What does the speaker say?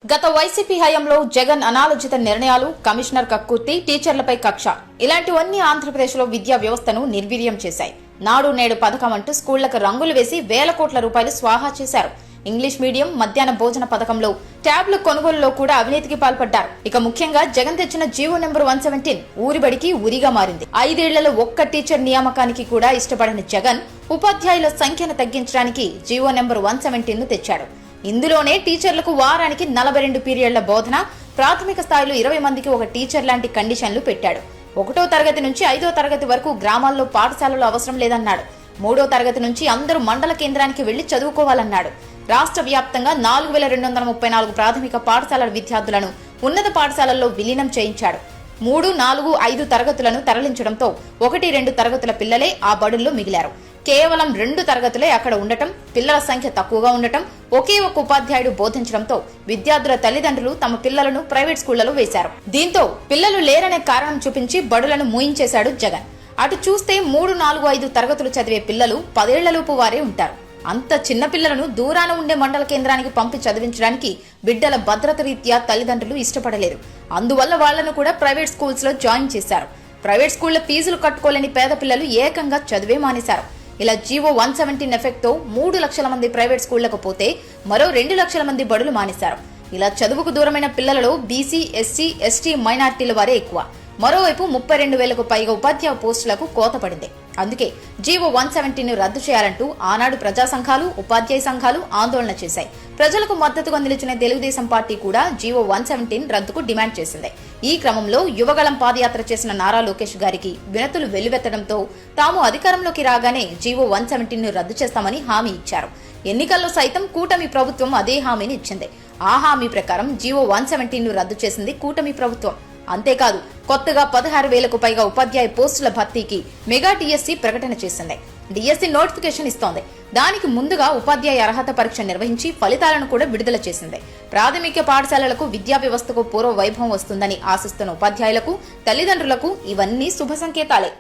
గత వైసీపీ హయాంలో జగన్ అనాలోచిత నిర్ణయాలు, కమిషనర్ కక్కుర్తి, టీచర్లపై కక్ష ఇలాంటివన్నీ ఆంధ్రప్రదేశ్లో విద్యా వ్యవస్థను నిర్వీర్యం చేశాయి. నాడు నేడు పథకం అంటూ స్కూళ్లకు రంగులు వేసి వేల కోట్ల రూపాయలు స్వాహా చేశారు. ఇంగ్లీష్ మీడియం, మధ్యాహ్న భోజన పథకంలో ట్యాబ్ల కొనుగోలులో కూడా అవినీతికి పాల్పడ్డారు. ఇక ముఖ్యంగా జగన్ తెచ్చిన జీవో నెంబర్ 117 ఊరిబడికి ఉరిగా మారింది. 5 ఏళ్లలో ఒక్క టీచర్ నియామకానికి కూడా ఇష్టపడని జగన్ ఉపాధ్యాయుల సంఖ్యను తగ్గించడానికి జీవో నెంబర్ 117 ను తెచ్చాడు. ఇందులోనే టీచర్లకు వారానికి 42 పీరియడ్ల బోధన, ప్రాథమిక స్థాయిలో 20 మందికి ఒక టీచర్ లాంటి కండిషన్లు పెట్టాడు. 1వ తరగతి నుంచి 5వ తరగతి వరకు గ్రామాల్లో పాఠశాలలు అవసరం లేదన్నాడు. 3వ తరగతి నుంచి అందరూ మండల కేంద్రానికి వెళ్లి చదువుకోవాలన్నాడు. రాష్ట్ర వ్యాప్తంగా 4234 ప్రాథమిక పాఠశాలల విద్యార్థులను ఉన్నత పాఠశాలల్లో విలీనం చేయించాడు. 3, 4, 5 తరగతులను తరలించడంతో 1, 2 తరగతుల పిల్లలే ఆ బడుల్లో మిగిలారు. కేవలం 2 తరగతులే అక్కడ ఉండటం, పిల్లల సంఖ్య తక్కువగా ఉండటం, ఒకే ఒక ఉపాధ్యాయుడు బోధించడంతో విద్యార్థుల తల్లిదండ్రులు తమ పిల్లలను ప్రైవేట్ స్కూళ్లలో వేశారు. దీంతో పిల్లలు లేరనే కారణం చూపించి బడులను మూయించేశాడు జగన్. అటు చూస్తే 3, 4, 5 తరగతులు చదివే పిల్లలు 10 ఏళ్లలోపు వారే ఉంటారు. అంత చిన్న పిల్లలను దూరాన ఉండే మండల కేంద్రానికి పంపి చదివించడానికి బిడ్డల భద్రత రీత్యా తల్లిదండ్రులు ఇష్టపడలేరు. అందువల్ల వాళ్లను కూడా ప్రైవేట్ స్కూల్స్ లో జాయిన్ చేశారు. ప్రైవేట్ స్కూళ్ల ఫీజులు కట్టుకోలేని పేద పిల్లలు ఏకంగా చదివే మానేశారు. ఇలా జీవో 117 ఎఫెక్ట్ తో 3 లక్షల మంది ప్రైవేట్ స్కూళ్లకు పోతే మరో 2 లక్షల మంది బడులు మానేశారు. ఇలా చదువుకు దూరమైన పిల్లలలో బీసీ, ఎస్సీ, ఎస్టీ, మైనార్టీల వారే ఎక్కువ. మరోవైపు 32,000కు పైగా ఉపాధ్యాయ పోస్టులకు కోత పడింది. అందుకే జీవో 117 రద్దు చేయాలంటూ ఆనాడు ప్రజా సంఘాలు, ఉపాధ్యాయ సంఘాలు ఆందోళన చేశాయి. ప్రజలకు మద్దతుగా నిలిచిన తెలుగుదేశం పార్టీ కూడా జీవో 117 రద్దుకు డిమాండ్ చేసింది. ఈ క్రమంలో యువగళం పాదయాత్ర చేసిన నారా లోకేష్ గారికి వినతులు వెల్లువెత్తడంతో తాము అధికారంలోకి రాగానే జీవో 117 రద్దు చేస్తామని హామీ ఇచ్చారు. ఎన్నికల్లో సైతం కూటమి ప్రభుత్వం అదే హామీని ఇచ్చింది. ఆ హామీ ప్రకారం జీవో 117 రద్దు చేసింది కూటమి ప్రభుత్వం. అంతేకాదు, కొత్తగా 16,000కు పైగా ఉపాధ్యాయ పోస్టుల భర్తీకి మెగా డిఎస్సి ప్రకటన చేసింది. డిఎస్సి నోటిఫికేషన్ ఇస్తోంది. దానికి ముందుగా ఉపాధ్యాయ అర్హత పరీక్ష నిర్వహించి ఫలితాలను కూడా విడుదల చేసింది. ప్రాథమిక పాఠశాలలకు విద్యా వ్యవస్థకు పూర్వ వైభవం వస్తుందని ఆశిస్తున్న ఉపాధ్యాయులకు, తల్లిదండ్రులకు ఇవన్నీ శుభ సంకేతాలే.